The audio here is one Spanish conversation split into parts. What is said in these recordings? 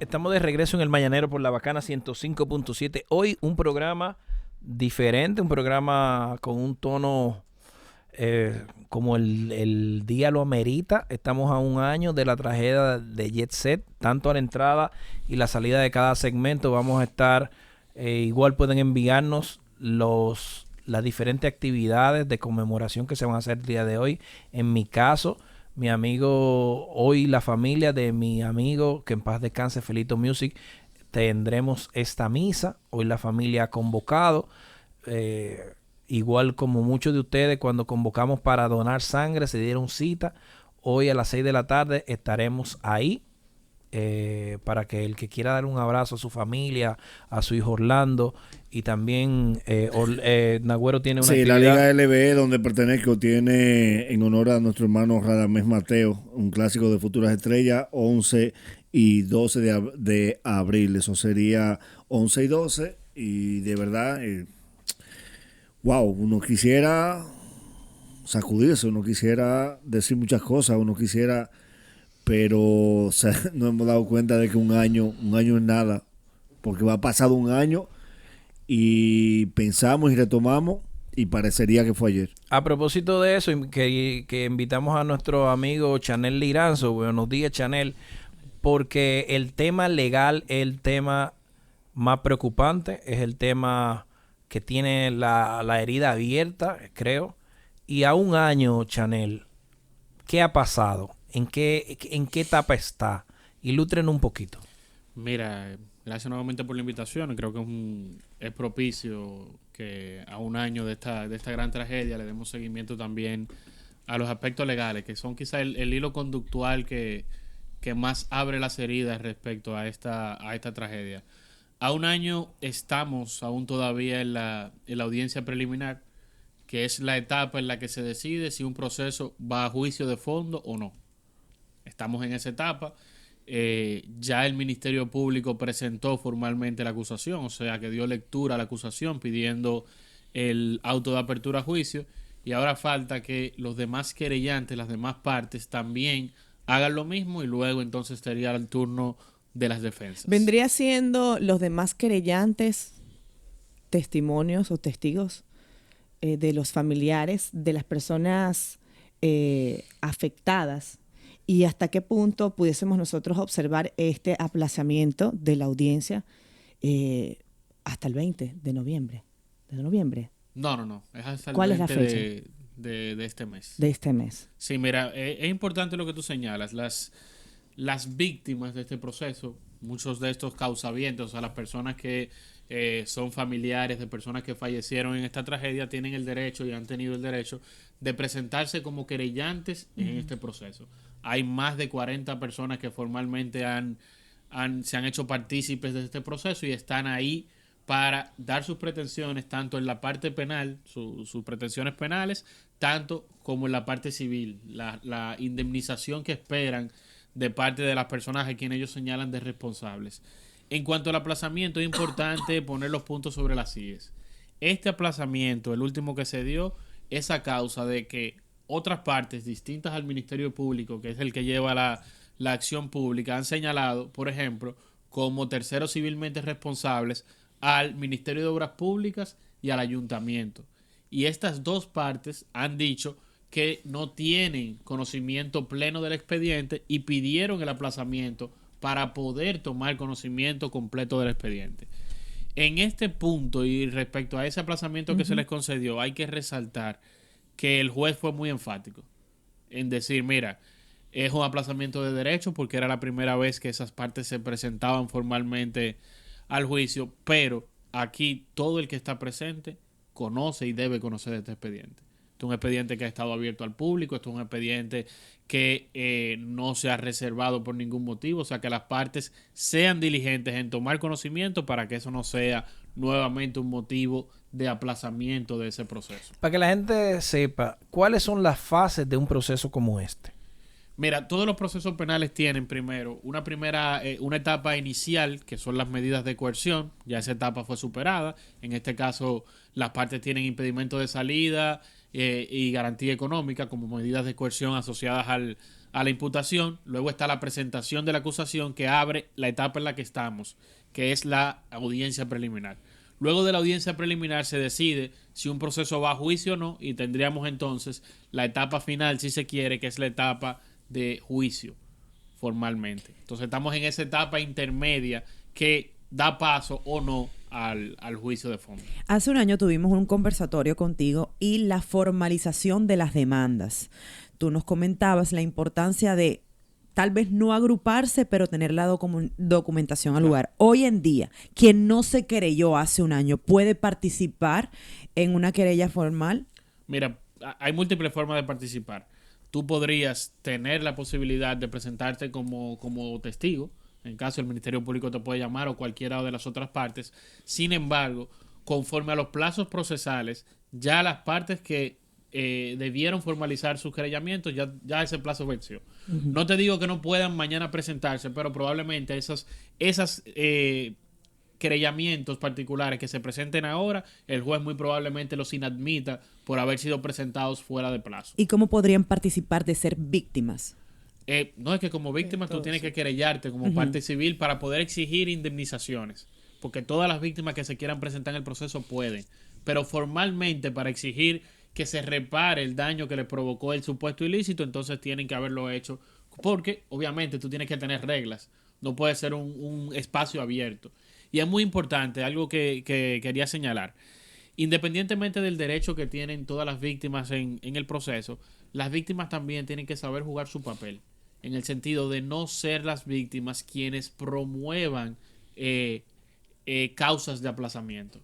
Estamos de regreso en el Mañanero por La Bacana 105.7. Hoy un programa diferente, un programa con un tono como el día lo amerita. Estamos a un año de la tragedia de Jet Set, tanto a la entrada y la salida de cada segmento. Vamos a estar, igual pueden enviarnos las diferentes actividades de conmemoración que se van a hacer el día de hoy. En mi caso, mi amigo, hoy la familia de mi amigo, que en paz descanse, Felito Music, tendremos esta misa. Hoy la familia ha convocado, igual como muchos de ustedes cuando convocamos para donar sangre, se dieron cita. Hoy a las 6 de la tarde estaremos ahí, para que el que quiera dar un abrazo a su familia, a su hijo Orlando, y también Nagüero tiene una Sí, la actividad. Liga LBE, donde pertenezco, tiene en honor a nuestro hermano Radamés Mateo, un clásico de Futuras Estrellas, 11 y 12 de abril. Eso sería 11 y 12. Y de verdad, wow, uno quisiera sacudirse, uno quisiera decir muchas cosas, uno quisiera, pero o sea, nos hemos dado cuenta de que un año es nada, porque va pasado un año y pensamos y retomamos y parecería que fue ayer. A propósito de eso, que invitamos a nuestro amigo Chanel Liranzo. Buenos días, Chanel, porque el tema legal es el tema más preocupante, es el tema que tiene la herida abierta, creo. Y a un año, Chanel, ¿qué ha pasado? ¿En qué etapa está? Ilústrenos un poquito. Mira, gracias nuevamente por la invitación. Creo que es propicio que a un año de esta gran tragedia le demos seguimiento también a los aspectos legales, que son quizá el hilo conductual que más abre las heridas respecto a esta tragedia. A un año estamos aún todavía en la audiencia preliminar, que es la etapa en la que se decide si un proceso va a juicio de fondo o no. Estamos en esa etapa. Ya el Ministerio Público presentó formalmente la acusación, o sea que dio lectura a la acusación pidiendo el auto de apertura a juicio, y ahora falta que los demás querellantes, las demás partes también hagan lo mismo, y luego entonces sería el turno de las defensas. ¿Vendría siendo los demás querellantes testimonios o testigos de los familiares de las personas afectadas? ¿Y hasta qué punto pudiésemos nosotros observar este aplazamiento de la audiencia hasta el 20 de noviembre? ¿De noviembre? No. Es hasta el ¿Cuál es la 20 fecha? de este mes. De este mes. Sí, mira, es importante lo que tú señalas. Las víctimas de este proceso, muchos de estos causavientos, o sea, las personas que son familiares de personas que fallecieron en esta tragedia, tienen el derecho y han tenido el derecho de presentarse como querellantes en este proceso. Hay más de 40 personas que formalmente se han hecho partícipes de este proceso y están ahí para dar sus pretensiones, tanto en la parte penal, sus pretensiones penales, tanto como en la parte civil, la indemnización que esperan de parte de las personas a quienes ellos señalan de responsables. En cuanto al aplazamiento, es importante poner los puntos sobre las IES. Este aplazamiento, el último que se dio, es a causa de que otras partes distintas al Ministerio Público, que es el que lleva la acción pública, han señalado, por ejemplo, como terceros civilmente responsables al Ministerio de Obras Públicas y al Ayuntamiento. Y estas dos partes han dicho que no tienen conocimiento pleno del expediente y pidieron el aplazamiento para poder tomar conocimiento completo del expediente. En este punto y respecto a ese aplazamiento que se les concedió, hay que resaltar que el juez fue muy enfático en decir, mira, es un aplazamiento de derecho porque era la primera vez que esas partes se presentaban formalmente al juicio, pero aquí todo el que está presente conoce y debe conocer este expediente. Esto es un expediente que ha estado abierto al público, esto es un expediente que no se ha reservado por ningún motivo, o sea que las partes sean diligentes en tomar conocimiento para que eso no sea nuevamente un motivo de aplazamiento de ese proceso. Para que la gente sepa, ¿cuáles son las fases de un proceso como este? Mira, todos los procesos penales tienen primero una etapa inicial, que son las medidas de coerción. Ya esa etapa fue superada. En este caso, las partes tienen impedimento de salida, y garantía económica como medidas de coerción asociadas a la imputación. Luego está la presentación de la acusación, que abre la etapa en la que estamos, que es la audiencia preliminar. Luego de la audiencia preliminar se decide si un proceso va a juicio o no, y tendríamos entonces la etapa final, si se quiere, que es la etapa de juicio formalmente. Entonces estamos en esa etapa intermedia que da paso o no al juicio de fondo. Hace un año tuvimos un conversatorio contigo y la formalización de las demandas. Tú nos comentabas la importancia de tal vez no agruparse, pero tener la documentación al lugar. Hoy en día, quien no se querelló hace un año, ¿puede participar en una querella formal? Mira, hay múltiples formas de participar. Tú podrías tener la posibilidad de presentarte como testigo. En caso el Ministerio Público te puede llamar, o cualquiera de las otras partes. Sin embargo, conforme a los plazos procesales, ya las partes que debieron formalizar sus querellamientos, ya ese plazo venció. No te digo que no puedan mañana presentarse, pero probablemente esas querellamientos particulares que se presenten ahora, el juez muy probablemente los inadmita por haber sido presentados fuera de plazo. ¿Y cómo podrían participar de ser víctimas? No, es que como víctima tú tienes que querellarte como parte civil para poder exigir indemnizaciones, porque todas las víctimas que se quieran presentar en el proceso pueden, pero formalmente para exigir que se repare el daño que le provocó el supuesto ilícito, entonces tienen que haberlo hecho, porque obviamente tú tienes que tener reglas, no puede ser un espacio abierto. Y es muy importante, algo que quería señalar, independientemente del derecho que tienen todas las víctimas en el proceso, las víctimas también tienen que saber jugar su papel, en el sentido de no ser las víctimas quienes promuevan causas de aplazamiento.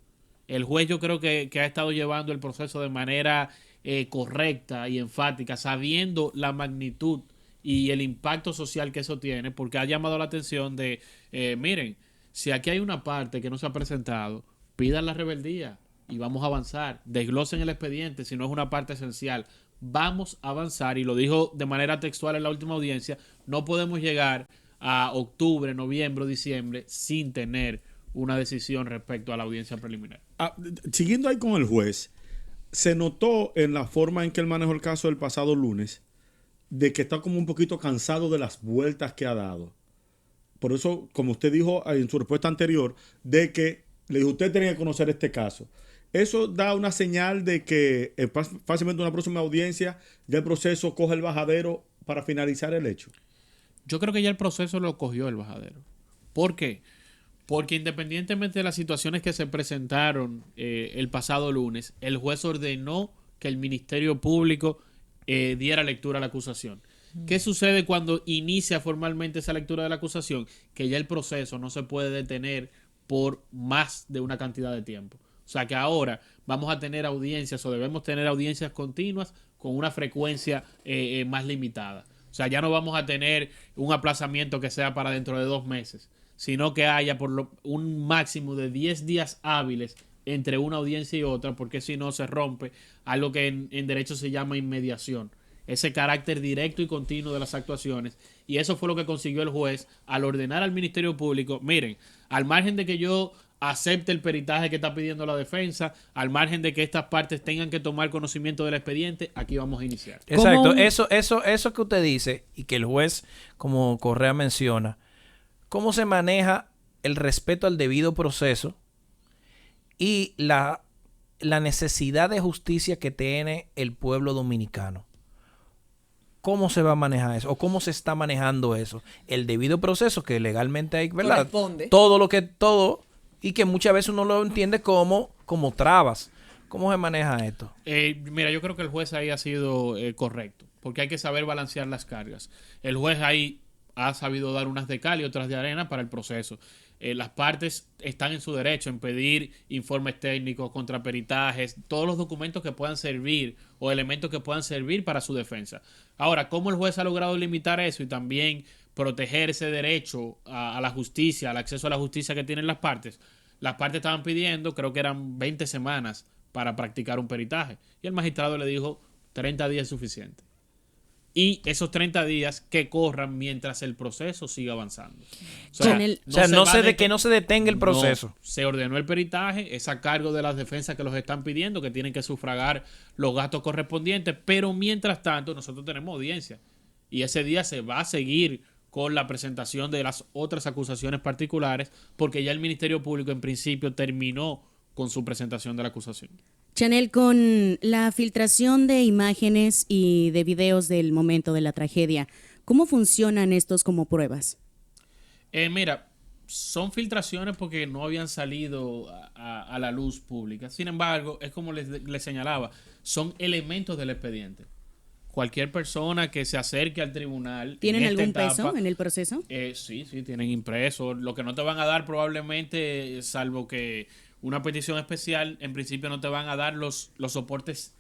El juez, yo creo que ha estado llevando el proceso de manera correcta y enfática, sabiendo la magnitud y el impacto social que eso tiene, porque ha llamado la atención de, miren, si aquí hay una parte que no se ha presentado, pidan la rebeldía y vamos a avanzar. Desglosen el expediente si no es una parte esencial. Vamos a avanzar, y lo dijo de manera textual en la última audiencia, no podemos llegar a octubre, noviembre, diciembre sin tener una decisión respecto a la audiencia preliminar. Siguiendo ahí con el juez, se notó en la forma en que él manejó el caso el pasado lunes de que está como un poquito cansado de las vueltas que ha dado. Por eso, como usted dijo en su respuesta anterior, de que le dijo, usted tenía que conocer este caso. Eso da una señal de que fácilmente en una próxima audiencia ya el proceso coge el bajadero para finalizar el hecho. Yo creo que ya el proceso lo cogió el bajadero. ¿Por qué? Porque independientemente de las situaciones que se presentaron el pasado lunes, el juez ordenó que el Ministerio Público diera lectura a la acusación. ¿Qué sucede cuando inicia formalmente esa lectura de la acusación? Que ya el proceso no se puede detener por más de una cantidad de tiempo. O sea que ahora vamos a tener audiencias, o debemos tener audiencias continuas con una frecuencia más limitada. O sea, ya no vamos a tener un aplazamiento que sea para dentro de 2 meses, sino que haya un máximo de 10 días hábiles entre una audiencia y otra, porque si no se rompe algo que en derecho se llama inmediación, ese carácter directo y continuo de las actuaciones. Y eso fue lo que consiguió el juez al ordenar al Ministerio Público, miren, al margen de que yo acepte el peritaje que está pidiendo la defensa, al margen de que estas partes tengan que tomar conocimiento del expediente, aquí vamos a iniciar. Exacto, eso que usted dice y que el juez, como Correa menciona, cómo se maneja el respeto al debido proceso y la necesidad de justicia que tiene el pueblo dominicano. ¿Cómo se va a manejar eso? ¿O cómo se está manejando eso? El debido proceso que legalmente hay, ¿verdad? Corresponde. Todo, y que muchas veces uno lo entiende como trabas. ¿Cómo se maneja esto? Mira, yo creo que el juez ahí ha sido correcto, porque hay que saber balancear las cargas. El juez ahí ha sabido dar unas de cal y otras de arena para el proceso. Las partes están en su derecho en pedir informes técnicos, contraperitajes, todos los documentos que puedan servir o elementos que puedan servir para su defensa. Ahora, ¿cómo el juez ha logrado limitar eso y también proteger ese derecho a la justicia, al acceso a la justicia que tienen las partes? Las partes estaban pidiendo, creo que eran 20 semanas para practicar un peritaje, y el magistrado le dijo 30 días es suficiente. y esos 30 días que corran mientras el proceso siga avanzando. O Que no se detenga el proceso. No, se ordenó el peritaje, es a cargo de las defensas que los están pidiendo, que tienen que sufragar los gastos correspondientes, pero mientras tanto nosotros tenemos audiencia y ese día se va a seguir con la presentación de las otras acusaciones particulares, porque ya el Ministerio Público en principio terminó con su presentación de la acusación. Chanel, con la filtración de imágenes y de videos del momento de la tragedia, ¿cómo funcionan estos como pruebas? Mira, son filtraciones porque no habían salido a la luz pública. Sin embargo, es como les señalaba, son elementos del expediente. Cualquier persona que se acerque al tribunal... ¿Tienen algún peso en el proceso? Sí, tienen impreso. Lo que no te van a dar probablemente, salvo que una petición especial, en principio no te van a dar los soportes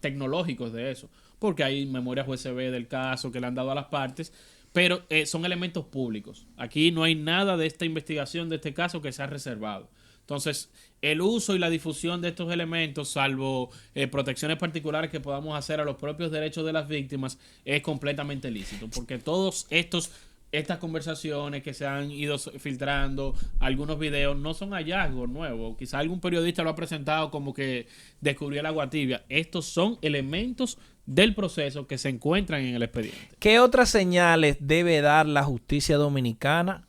tecnológicos de eso, porque hay memorias USB del caso que le han dado a las partes, pero son elementos públicos. Aquí no hay nada de esta investigación, de este caso, que sea reservado. Entonces, el uso y la difusión de estos elementos, salvo protecciones particulares que podamos hacer a los propios derechos de las víctimas, es completamente lícito, porque todos estas conversaciones que se han ido filtrando, algunos videos, no son hallazgos nuevos. Quizá algún periodista lo ha presentado como que descubrió el agua tibia. Estos son elementos del proceso que se encuentran en el expediente. ¿Qué otras señales debe dar la justicia dominicana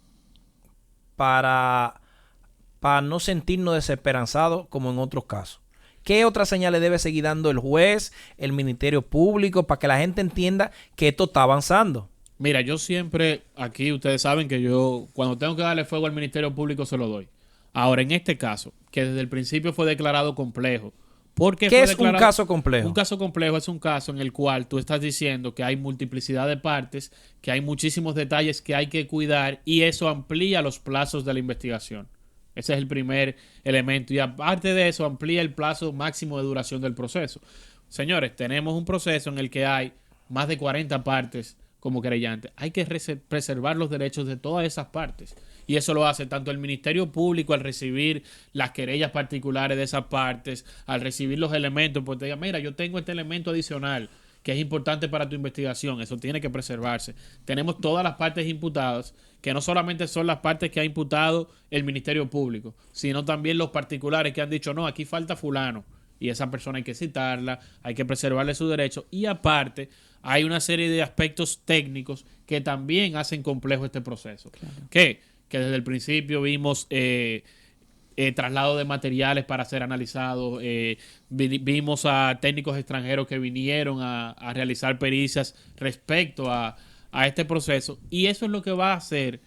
para no sentirnos desesperanzados como en otros casos? ¿Qué otras señales debe seguir dando el juez, el Ministerio Público, para que la gente entienda que esto está avanzando? Mira, yo siempre, aquí ustedes saben que yo, cuando tengo que darle fuego al Ministerio Público, se lo doy. Ahora, en este caso, que desde el principio fue declarado complejo. ¿Qué es un caso complejo? Un caso complejo es un caso en el cual tú estás diciendo que hay multiplicidad de partes, que hay muchísimos detalles que hay que cuidar y eso amplía los plazos de la investigación. Ese es el primer elemento. Y aparte de eso, amplía el plazo máximo de duración del proceso. Señores, tenemos un proceso en el que hay más de 40 partes como querellante. Hay que preservar los derechos de todas esas partes. Y eso lo hace tanto el Ministerio Público al recibir las querellas particulares de esas partes, al recibir los elementos, pues te diga, mira, yo tengo este elemento adicional que es importante para tu investigación, eso tiene que preservarse. Tenemos todas las partes imputadas, que no solamente son las partes que ha imputado el Ministerio Público, sino también los particulares que han dicho, no, aquí falta fulano, y esa persona hay que citarla, hay que preservarle su derecho, y aparte hay una serie de aspectos técnicos que también hacen complejo este proceso. Claro. Que desde el principio vimos traslado de materiales para ser analizados, vimos a técnicos extranjeros que vinieron a realizar pericias respecto a este proceso, y eso es lo que va a hacer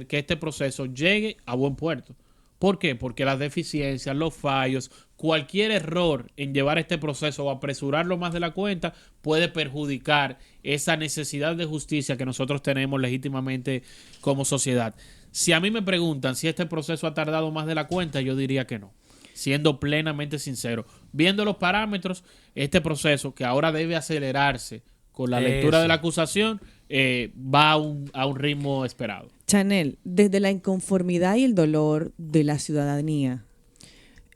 que este proceso llegue a buen puerto. ¿Por qué? Porque las deficiencias, los fallos, cualquier error en llevar este proceso o apresurarlo más de la cuenta puede perjudicar esa necesidad de justicia que nosotros tenemos legítimamente como sociedad. Si a mí me preguntan si este proceso ha tardado más de la cuenta, yo diría que no. Siendo plenamente sincero. Viendo los parámetros, este proceso que ahora debe acelerarse con la lectura de la acusación, va a un ritmo esperado. Chanel, desde la inconformidad y el dolor de la ciudadanía,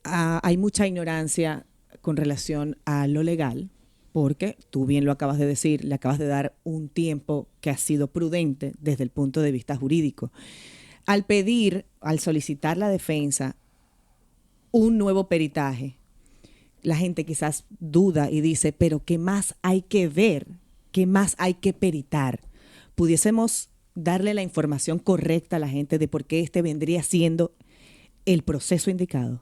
hay mucha ignorancia con relación a lo legal, porque tú bien lo acabas de decir, le acabas de dar un tiempo que ha sido prudente desde el punto de vista jurídico. Al solicitar la defensa un nuevo peritaje, la gente quizás duda y dice, pero ¿qué más hay que ver? ¿Qué más hay que peritar? Pudiésemos darle la información correcta a la gente de por qué este vendría siendo el proceso indicado.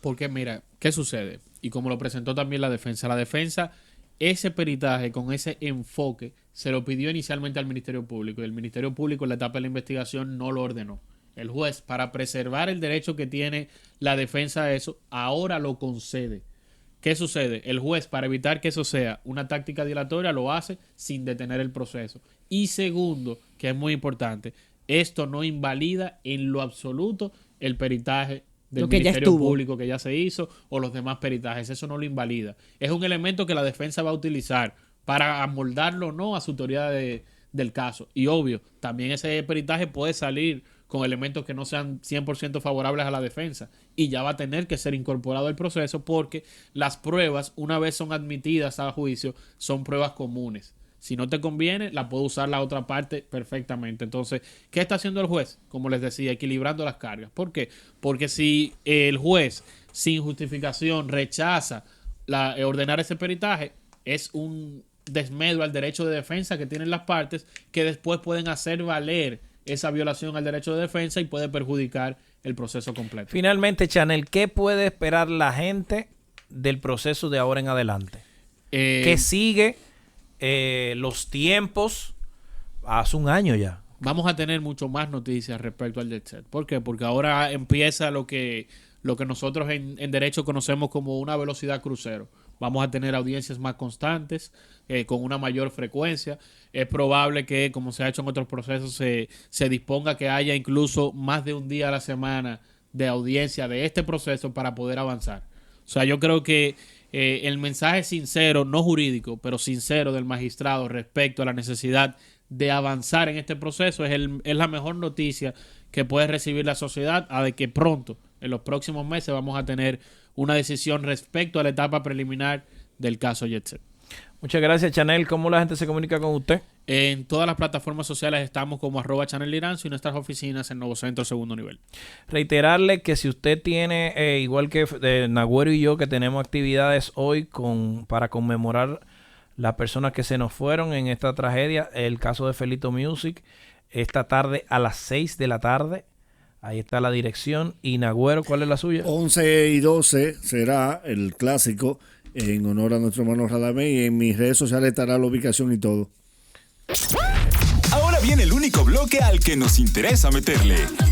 Porque mira, ¿qué sucede? Y como lo presentó también la defensa, ese peritaje con ese enfoque se lo pidió inicialmente al Ministerio Público y el Ministerio Público en la etapa de la investigación no lo ordenó. El juez, para preservar el derecho que tiene la defensa a eso, ahora lo concede. ¿Qué sucede? El juez, para evitar que eso sea una táctica dilatoria, lo hace sin detener el proceso. Y segundo, que es muy importante, esto no invalida en lo absoluto el peritaje del Ministerio Público que ya se hizo o los demás peritajes. Eso no lo invalida. Es un elemento que la defensa va a utilizar para amoldarlo o no a su teoría del caso. Y obvio, también ese peritaje puede salir con elementos que no sean 100% favorables a la defensa. Y ya va a tener que ser incorporado al proceso porque las pruebas, una vez son admitidas a juicio, son pruebas comunes. Si no te conviene, la puede usar la otra parte perfectamente. Entonces, ¿qué está haciendo el juez? Como les decía, equilibrando las cargas. ¿Por qué? Porque si el juez, sin justificación, rechaza ordenar ese peritaje, es un desmedro al derecho de defensa que tienen las partes, que después pueden hacer valer esa violación al derecho de defensa y puede perjudicar el proceso completo. Finalmente, Chanel, ¿qué puede esperar la gente del proceso de ahora en adelante? ¿Qué sigue? Los tiempos, hace un año ya. Vamos a tener mucho más noticias respecto al jet set. ¿Por qué? Porque ahora empieza lo que nosotros en derecho conocemos como una velocidad crucero. Vamos a tener audiencias más constantes, con una mayor frecuencia. Es probable que, como se ha hecho en otros procesos, se disponga que haya incluso más de un día a la semana de audiencia de este proceso para poder avanzar. O sea, yo creo que el mensaje sincero, no jurídico, pero sincero del magistrado respecto a la necesidad de avanzar en este proceso es la mejor noticia que puede recibir la sociedad, a de que pronto, en los próximos meses, vamos a tener una decisión respecto a la etapa preliminar del caso Jet Set. Muchas gracias, Chanel. ¿Cómo la gente se comunica con usted? En todas las plataformas sociales estamos como @ChanelLiranzo y nuestras oficinas en Nuevo Centro Segundo Nivel. Reiterarle que si usted tiene, igual que Nagüero y yo, que tenemos actividades hoy para conmemorar las personas que se nos fueron en esta tragedia, el caso de Felito Music, esta tarde a las 6 de la tarde. Ahí está la dirección. Y Nagüero, ¿cuál es la suya? 11 y 12 será el clásico en honor a nuestro hermano Radamés, y en mis redes sociales estará la ubicación y todo. Ahora viene el único bloque al que nos interesa meterle.